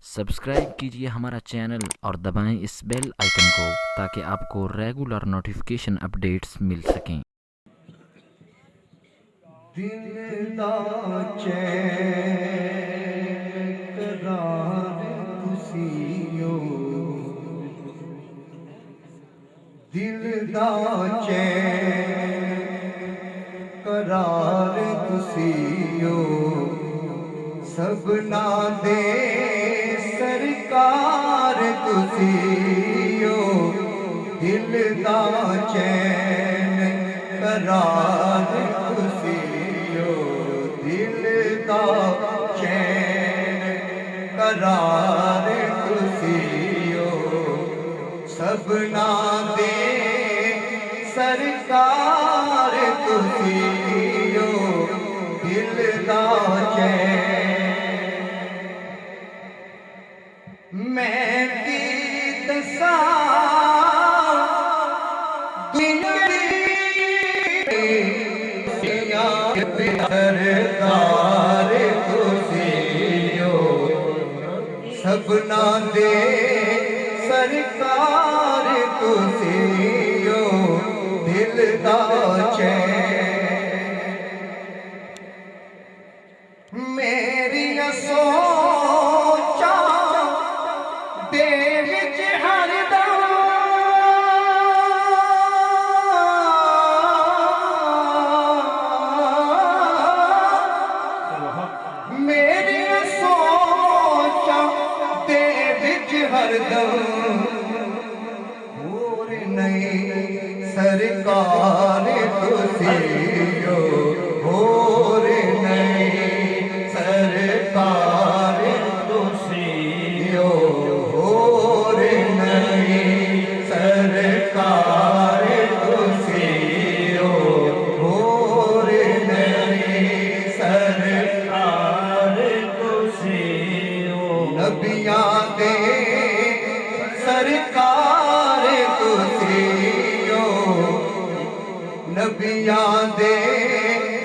Subscribe कीजिए हमारा channel और दबाएं इस बेल आइकन को ताकि आपको रेगुलर नोटिफिकेशन अपडेट्स मिल सकें। दिल दा चैन करार तुसीओ, दिल दा चैन करार तुसीओ, सबना दे सरकार तुसीओ, दिल दा चैन करार तुसीओ, दिल दा चैन करार तुसीओ, सबना दे सरकार तुसीओ, दिल दा चैन। मैं की दसां सरदार तुसीओ, सबना दे सरकार तुसीओ, दिल दा चैन। मेरी सोचा दे विच हरदम मेरी सोचा दे विच हरदम होर नहीं सरकार तुसीओ, होर नहीं सरकार तुसीओ, होर नहीं सरकार तुसीओ, होर नहीं सरकार तुसीओ, नबियां दे सरकार तुसीओ, नबियां दे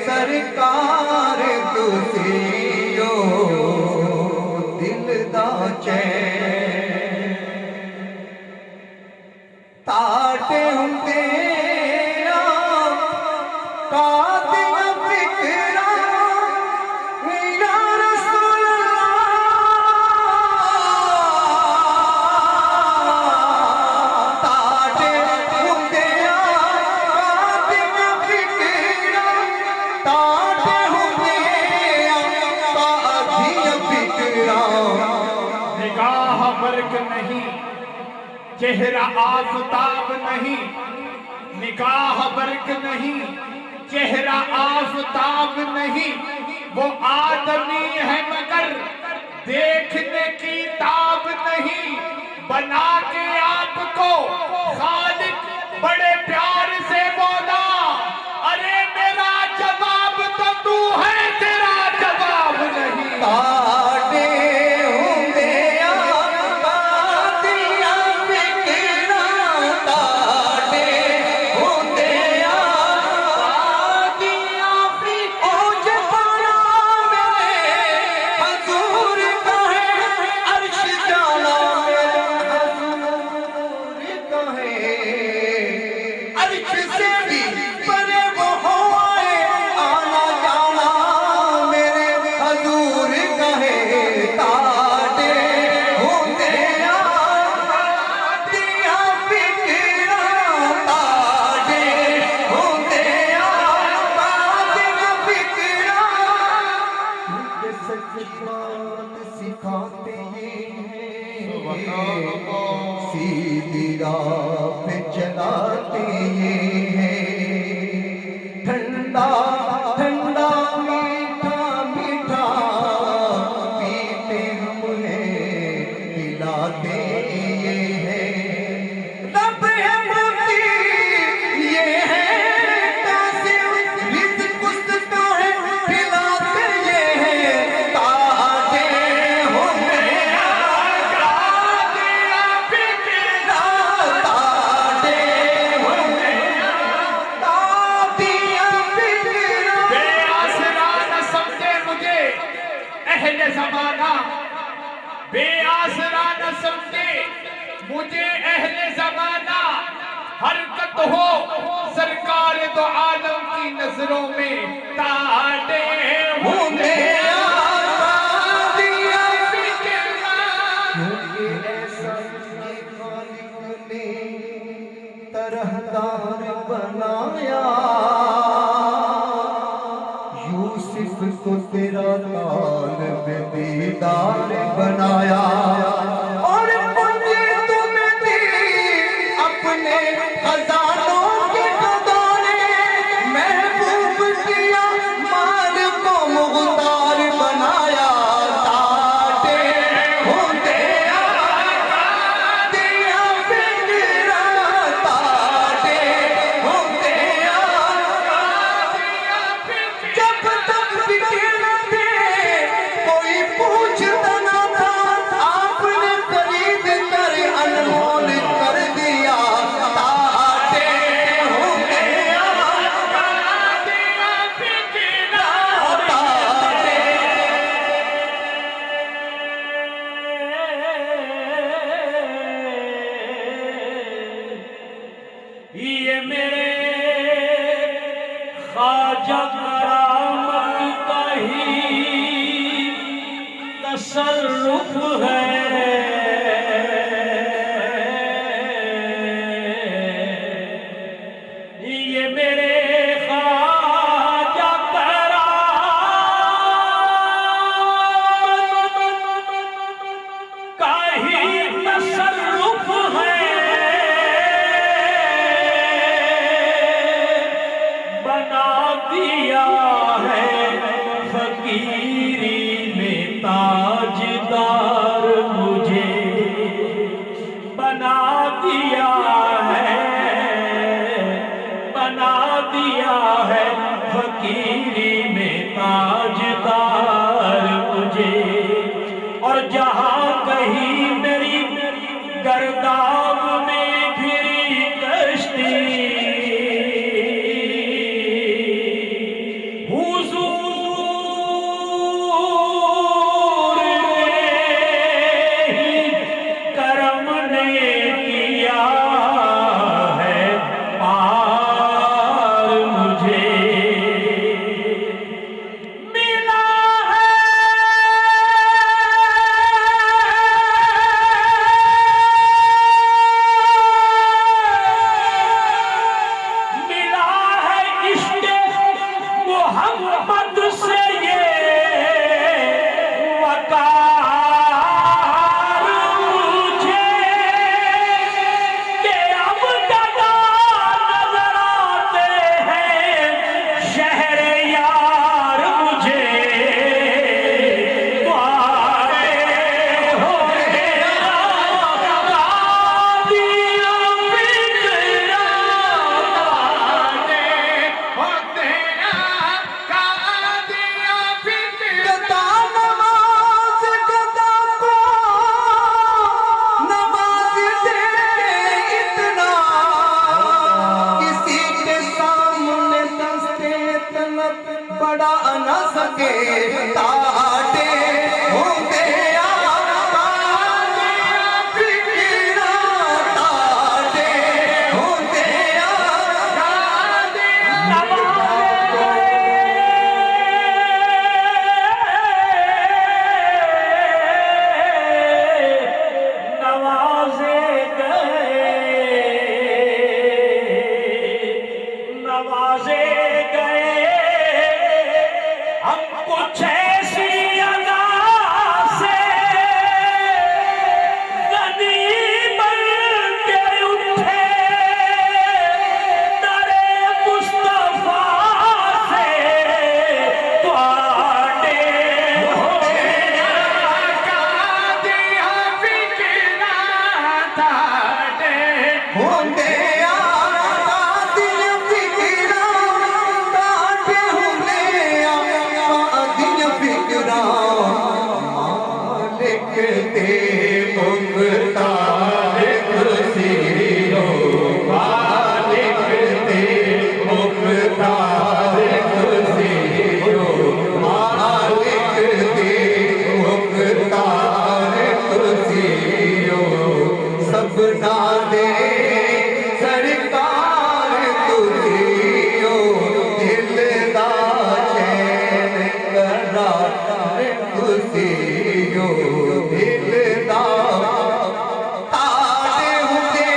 सरकार तुसीओ, दिल दा चैन। ताटे हुंदे कादियां फिकरां या रसूल अल्लाह, ताटे हुंदे कादियां फिकरां, ताटे हुंदे कादियां फिकरां। निगाह बर्क नहीं, चेहरा आफताब नहीं, निगाह बर्क नहीं, चेहरा आफताब नहीं, वो आदमी है मगर देखने की ताब नहीं, बना के आपको खालिक बड़े प्यार से बोला, अरे मेरा जवाब तो तू है, तेरा जवाब नहीं। ताटे हुंदे कादियां फिकरां, ताटे हुंदे कादियां फिकरां, ओ जबाना मेरे हजूर का है अर्श जाना, मेरे हजूर का है अर्श से भी परे वो होए आना जाना, मेरे हजूर का है। ताटे हुंदे कादियां फिकरां, ताटे हुंदे कादियां फिकरां, मुझे सच बात सिखाते हैं, सीधी राह पे चलाते हैं, ठंडा ठंडा मीठा मीठा पीते हम हैं, पिलाते ये हैं, रब है मोती ये है कासिम, रिज़्क़ उसका है खिलाते ये हैं, ताटे हुंदे कादियां फिकरां, ताटे हुंदे कादियां फिकरां। बेआसरा न समझे मुझे अहले ज़माना, बेआसरा समझे मुझे अहले ज़माना, हरकत हो सरकार दो आलम की नजरों में ताड़े होंगे दिया फिक्रा, क्योंकि ऐसा ये खालिक ने तरहदार बनाया। यूसुफ को तेरा तालिब दीदार बनाया, और मुझे तुम्हें दी अपने खजानों के खजाने, महबूब किया माल को मुख्तार बनाया। ताटे होते दिया फिक्रा, ताटे होते जब तक फिक्र थे कोई पूछता न था, आपने खरीद कर अनमोल कर दिया। ताटे होते ताटे ये मेरे ख्वाजा करामत का ही तसर्रुफ है। ये मेरे ख्वाजा करामत का ही तसर्रुफ है। बना दिया है फकीरी में ताजदार मुझे, बना दिया है, बना दिया है फकीरी में ताजदार मुझे। और जहां कहीं मेरी गर्दाब में घिरी कश्ती, हुजूर ने करम ने किया है पार मुझे। मिला है मिला है इश्क़ मोहम्मद से ये वकार मुझे, कि अब गदा नजर आते हैं शहर यार मुझे। द्वारे होंगे कादिया फिक्रा, होते कादिया फिक्रा। गदा नमाज गदा को नमाज दे इतना, किसी के सामने दस्ते तलब बड़ा न सके। ताटे होते कादिया फिक्रा, ताटे होते नवाजे नवाजे गए हम कुछ ऐसी अदा से, गनी बन के उठे दरे मुस्तफा से। त्वाडे होते कादिया फिक्रा, ताडे होंगे कादिया फिक्रा, ताटे होंगे कादिया फिक्रा। मालिक दे मुख्तार खुशियो, मालिक दे मुख्तार खुशियो, मालिक दे मुख्तार खुशियो। सुखना दे सरकार तुझियो दिल दा चैन करार तुझियो दिल दा तारे हुंदे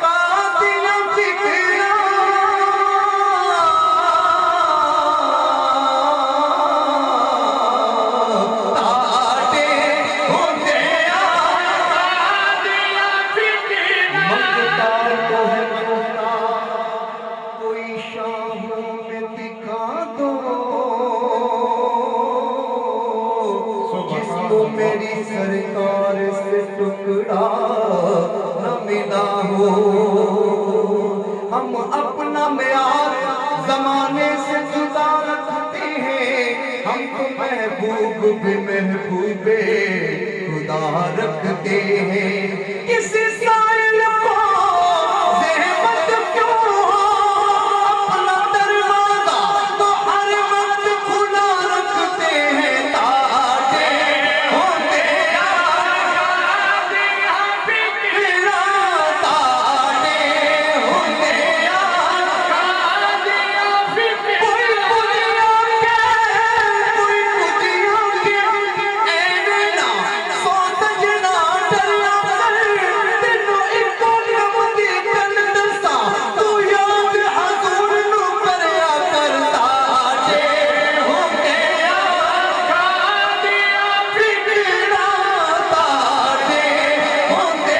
कातिल फिकरा तारे हुंदे मंगता तो है मंगता कोई शाहों में दिखा दो जिसको मेरी सरकार से टुकड़ा न मिला हो। हम अपना म्यार जमाने से जुदा रखते हैं, हम तो महबूब भी महबूबे खुदा रखते हैं। किसी साइल को ज़हमत क्यों हो, अपना दरवाजा तो हर वक्त खुला रखते हैं। ताजे होते फिरा ताजे होते कोई पुजिया के ऐने ना सो सजना डरना कर तेनों इको कम दी कन दसा तू याद हजूर नू करया कर। ताजे होते फिकरा ताजे होते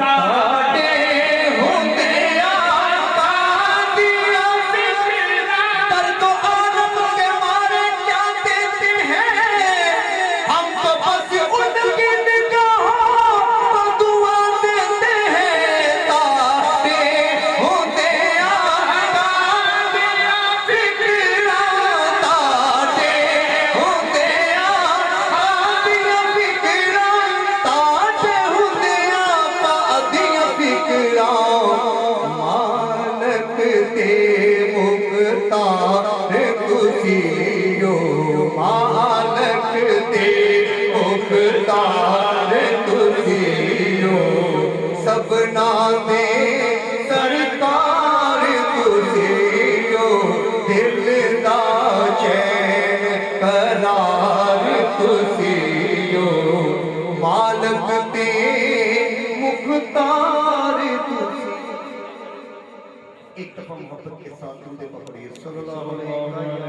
ताजे होते कातिया फिकरा पर तो आलम के मारे क्या देते हैं, हम तो बस उनकी निगाहों पर दुआ देते हैं। ताजे होते कातिया फिकरा ताजे होते कातिया फिकरा ताजे होते कातिया फिकरा मालक ते मुख्तार तुझियो मालक ते मुख्तार तुझियो सबना दे सरकार तुझियो दिल दा चैन करार तुझियो मालक ते मुख्तार तुझियो। एक दफा मोहब्बत के साथ दुरूद पढ़िए सल्लल्लाहु अलैहि वसल्लम।